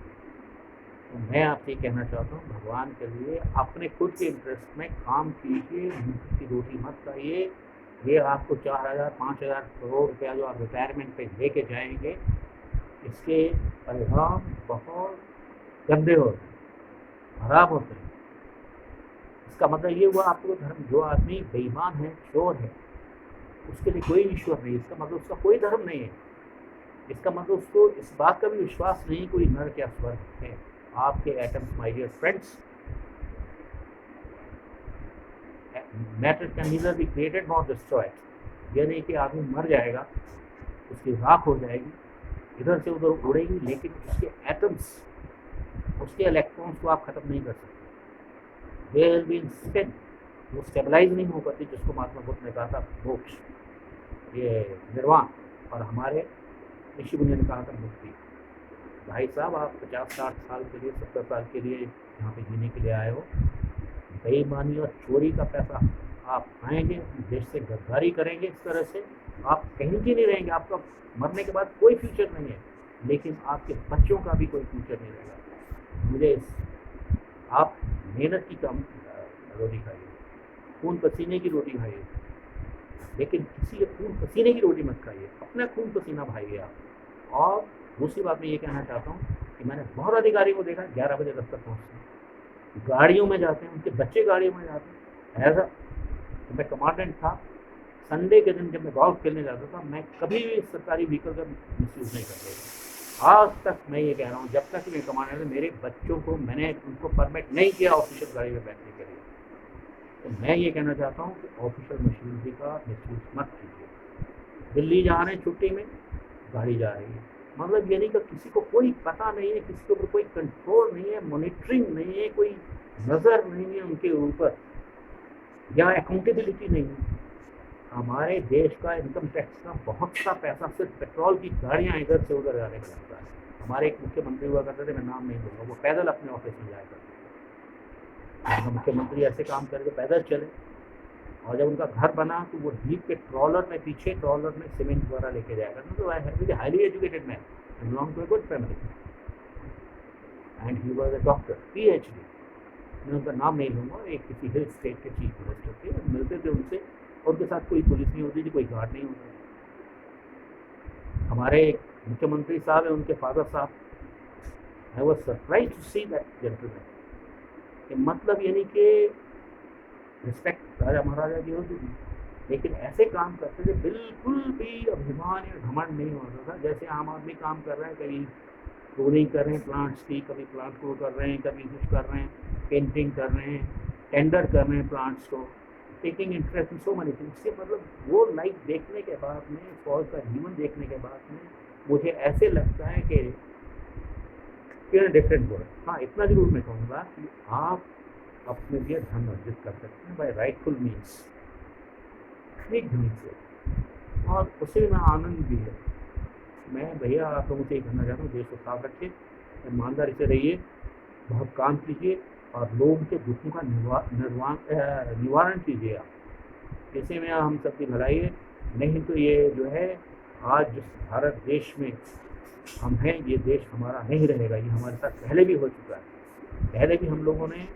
तो मैं आपसे कहना चाहता हूँ, भगवान के लिए अपने खुद के इंटरेस्ट में काम कीजिए, की रोटी मत खाइए। ये आपको 4,000 5,000 करोड़ रुपया जो आप रिटायरमेंट पे लेके जाएंगे, इसके परिणाम बहुत गंदे होते हैं, खराब होते हैं। इसका मतलब ये हुआ आपको धर्म, जो आदमी बेईमान है, चोर है, उसके लिए कोई ईश्वर नहीं, इसका मतलब उसका कोई धर्म नहीं है। इसका मतलब उसको इस बात का भी विश्वास नहीं कोई नरक या स्वर्ग है। आपके atoms, my dear friends, matter can neither be created not destroyed. यह नहीं कि आदमी मर जाएगा, उसकी राख हो जाएगी, इधर से उधर उड़ेगी, लेकिन उसके एटम्स, उसके इलेक्ट्रॉन्स को आप ख़त्म नहीं कर सकते। They will be in spin, वो स्टेबलाइज नहीं हो पाती, जिसको महात्मा बुद्ध ने कहा था मोक्ष, ये निर्वाण। और हमारे ऋषि मुनि ने कहा था मुक्ति। भाई साहब, आप 50-60 साल के लिए, 70 साल के लिए यहाँ पे जीने के लिए आए हो, बेईमानी और चोरी का पैसा आप खाएंगे, देश से गद्दारी करेंगे, इस तरह से आप कहीं भी नहीं रहेंगे। आपका मरने के बाद कोई फ्यूचर नहीं है, लेकिन आपके बच्चों का भी कोई फ्यूचर नहीं रहेगा। मुझे आप मेहनत की कम रोटी खाइए, खून पसीने की रोटी खाइए, लेकिन किसी के खून पसीने की रोटी मत खाइए, अपना खून पसीना भाइए आप। और दूसरी बात मैं ये कहना चाहता हूँ कि मैंने बहुत अधिकारी को देखा 11 बजे दफ्तर पहुँचते हैं, गाड़ियों में जाते हैं, उनके बच्चे गाड़ियों में जाते हैं। एज अ मैं कमांडेंट था, संडे के दिन जब मैं गोल्फ खेलने जाता था, मैं कभी भी सरकारी व्हीकल का मिसयूज़ नहीं करता था। आज तक मैं ये कह रहा हूँ, जब तक मैं कमांडेंट, मेरे बच्चों को मैंने उनको परमिट नहीं किया ऑफिशियल गाड़ी में बैठने के लिए। तो मैं ये कहना चाहता हूँ कि ऑफिशियल मशीनरी का मिसयूज़ मत कीजिए। दिल्ली जा रहे हैं छुट्टी में, गाड़ी जा रही है, मतलब ये नहीं कि किसी को कोई पता नहीं है, किसी के ऊपर कोई कंट्रोल नहीं है, मॉनिटरिंग नहीं है, कोई नज़र नहीं है उनके ऊपर, या अकाउंटेबिलिटी नहीं है। हमारे देश का इनकम टैक्स का बहुत सा पैसा सिर्फ पेट्रोल की गाड़ियाँ इधर से उधर जाने में लगता है। हमारे एक मुख्यमंत्री हुआ करते थे, मैं नाम नहीं दूंगा, वो पैदल अपने ऑफिस में जाया करते थे। मुख्यमंत्री ऐसे काम करके पैदल चले, और जब उनका घर बना तो वो जीप के ट्रॉलर में, पीछे ट्रॉलर में सीमेंट वगैरह लेके जाया करते। तो I highly educated man, belong to a good family, and he was a doctor, PhD। मैं उनका नाम नहीं लूँगा, एक किसी हिल स्टेट के चीफ मिनिस्टर थे। मिलते थे उनसे, और उनके साथ कोई पुलिस नहीं होती थी, कोई गार्ड नहीं होता। हमारे एक मुख्यमंत्री साहब है, उनके फादर साहब, I was surprise to see that gentleman. कि मतलब ये नहीं कि रिस्पेक्ट राजा महाराजा की होती थी, लेकिन ऐसे काम करते थे बिल्कुल भी अभिमान या घमंड नहीं होता था। जैसे आम आदमी काम कर रहा है, कभी प्रूनिंग कर रहे हैं प्लांट्स की, कभी प्लांट को कर रहे हैं, कभी कुछ कर रहे हैं, पेंटिंग कर रहे हैं, टेंडर कर रहे हैं प्लांट्स को, taking interest in so money things. से मतलब वो लाइफ देखने के बाद में, फौज का जीवन देखने के बाद में मुझे ऐसे लगता है कि डिफरेंट वर्ड। हाँ, इतना जरूर मैं कहूँगा कि आप अपने लिए धन अर्जित कर सकते हैं बाय राइटफुल मीन्स, ठीक ढंग से, और उससे में आनंद भी है। मैं भैया आप लोगों से ये कहना चाहता हूँ, देश को साफ रखिए, ईमानदारी से रहिए, बहुत काम कीजिए और लोगों के दुखों का निवारण कीजिए आप। जैसे में हम सबकी भलाई है, नहीं तो ये जो है आज जिस भारत देश में हम हैं, ये देश हमारा नहीं रहेगा। ये हमारे साथ पहले भी हो चुका है। पहले भी हम लोगों ने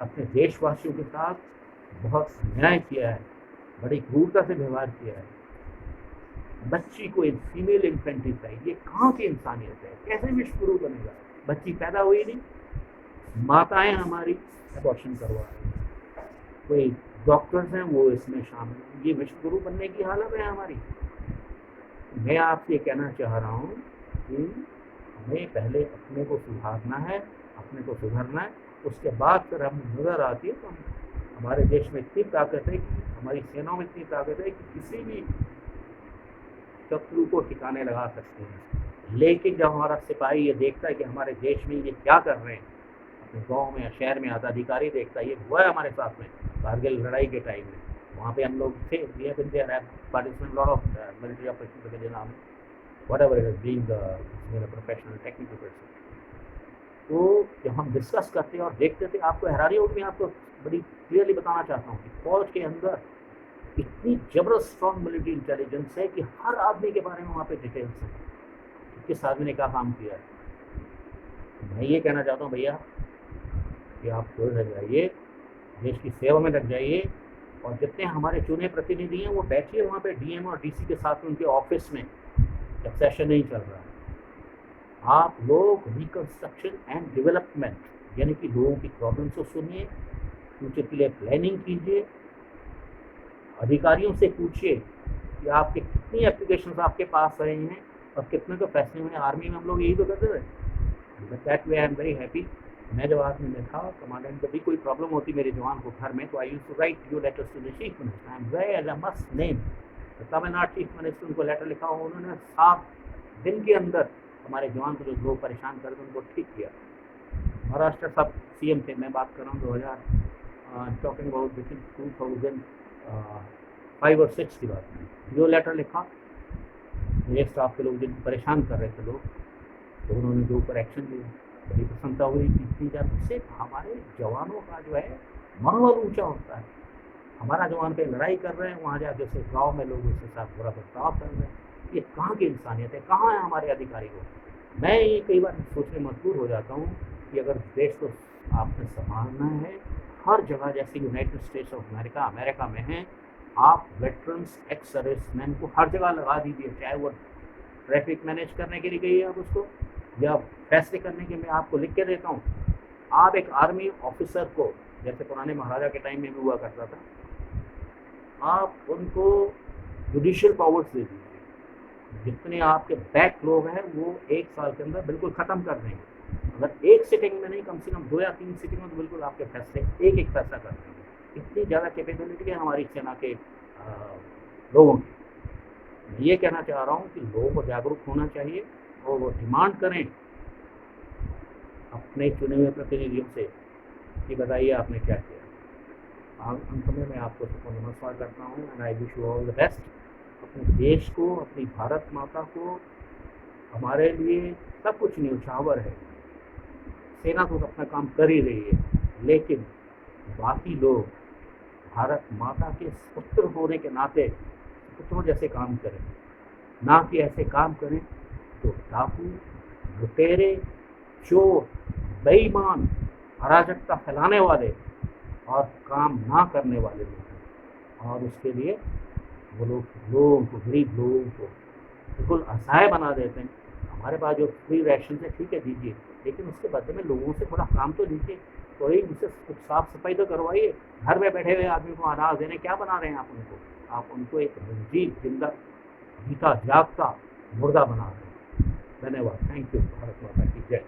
अपने देशवासियों के साथ बहुत अन्याय किया है, बड़ी क्रूरता से व्यवहार किया है। बच्ची को फीमेल इन्फेंटिसाइड, ये कहाँ की इंसानियत है? कैसे विश्व गुरु बनेगा? बच्ची पैदा हुई नहीं, माताएं हमारी अबॉर्शन करवा रही हैं, कोई डॉक्टर्स हैं वो इसमें शामिल हैं। ये विश्व गुरु बनने की हालत है हमारी। मैं आपसे कहना चाह रहा हूँ कि हमें पहले अपने को सुधारना है, अपने को सुधरना है, उसके बाद फिर हम नज़र आती है तो हमारे देश में इतनी ताकत है, कि हमारी सेनाओं में इतनी ताकत है कि किसी भी शत्रु को ठिकाने लगा सकते हैं। लेकिन जब हमारा सिपाही ये देखता है कि हमारे देश में ये क्या कर रहे हैं, अपने गाँव में या शहर में आता अधिकारी देखता है, ये हुआ है हमारे साथ में कारगिल लड़ाई के टाइम में, वहाँ पे हम लोग थे, participant lot of military operation के नाम, whatever it is, being a professional technical person। तो जब हम डिस्कस करते हैं और देखते थे, आपको हैरानी होगी, मैं आपको बड़ी क्लियरली बताना चाहता हूँ कि फौज के अंदर इतनी जबरदस्त स्ट्रॉन्ग मिलिट्री इंटेलिजेंस है कि हर आदमी के बारे में वहाँ पे डिटेल्स है, किस आदमी ने क्या काम किया है। मैं ये कहना चाहता हूँ भैया कि आप छोड़ लग जाइए, देश की सेवा में लग जाइए, और जितने हमारे चुने प्रतिनिधि हैं वो बैठिए वहाँ पे डीएम और डीसी के साथ उनके ऑफिस में, जब सेशन नहीं चल रहा है। आप लोग रिकंस्ट्रक्शन एंड डेवलपमेंट यानी कि लोगों की प्रॉब्लम्स को सुनिए, फ्यूचर के लिए प्लानिंग कीजिए, अधिकारियों से पूछिए कि आपके कितनी एप्लीकेशंस आपके पास रहे हैं और कितने तो फैसले हुए। आर्मी में हम लोग यही तो करते थे। But that way I am very happy. मैं जब आर्मी में था, कमांडेंट कभी कोई प्रॉब्लम होती मेरे जवान को घर में, तो I used to write your letters to the chief minister, I am very as a must name. Tamil Nadu chief minister उनको लेटर लिखा, उन्होंने 7 दिन के अंदर हमारे जवान को जो लोग परेशान कर रहे उनको ठीक किया। महाराष्ट्र सब सीएम थे, मैं बात कर रहा हूँ 2000 टॉकिंग अबाउट 2005 और 6 की बात है। जो लेटर लिखा, मेरे स्टाफ के लोग जिनको परेशान कर रहे थे लोग, तो उन्होंने जो ऊपर एक्शन लिया, बड़ी प्रसन्नता हुई कि इतनी ज़्यादा से हमारे जवानों का जो है मनोबल ऊँचा होता है। हमारा जवान पे लड़ाई कर रहे हैं, वहाँ जाके उसे गाँव में लोग उसके साथ बुरा बर्ताव कर रहे हैं। ये कहाँ की इंसानियत है? कहाँ है हमारे अधिकारी को? मैं ये कई बार सोचने मजबूर हो जाता हूँ कि अगर देश को आपने संभालना है, हर जगह जैसे यूनाइटेड स्टेट्स ऑफ अमेरिका में हैं, आप वेटरन्स एक्स सर्विसमैन को हर जगह लगा दीजिए, चाहे वो ट्रैफिक मैनेज करने के लिए गई आप उसको, या फैसले करने के मैं आपको लिख के देता हूँ। आप एक आर्मी ऑफिसर को, जैसे पुराने महाराजा के टाइम में भी हुआ करता था, आप उनको जुडिशियल पावर्स दे दीजिए। जितने आपके बैक लोग हैं वो 1 साल के अंदर बिल्कुल ख़त्म कर देंगे। अगर एक सिटिंग में नहीं, कम से कम 2 या 3 सिटिंग में तो बिल्कुल आपके फैसले एक फैसला कर देंगे। इतनी ज़्यादा कैपेबिलिटी है हमारी सेना के लोगों की। मैं ये कहना चाह रहा हूँ कि लोगों को जागरूक होना चाहिए और वो डिमांड करें अपने चुने हुए प्रतिनिधियों से कि बताइए आपने क्या किया। अंत में मैं आपको सबको नमस्कार करता हूँ and I wish you all the best. अपने देश को, अपनी भारत माता को, हमारे लिए सब कुछ न्यौछावर है। सेना तो अपना काम कर ही रही है, लेकिन बाकी लोग भारत माता के पुत्र होने के नाते पुत्रों जैसे काम करें, ना कि ऐसे काम करें तो डाकू, लुटेरे, चोर, बेईमान, अराजकता फैलाने वाले और काम ना करने वाले लोग हैं। और उसके लिए वो लोगों को, गरीब लोगों को बिल्कुल असहाय बना देते हैं। हमारे पास जो फ्री राशन है, ठीक है दीजिए, लेकिन उसके बदले में लोगों से थोड़ा काम तो लीजिए। कोई इनसे कुछ साफ सफाई तो करवाइए। घर में बैठे हुए आदमी को अनाज देने क्या बना रहे हैं आप उनको? आप उनको एक रंजीत जिंदा जीता जागता मुर्दा बना रहे हैं। धन्यवाद। Thank you. भारत माता की जय।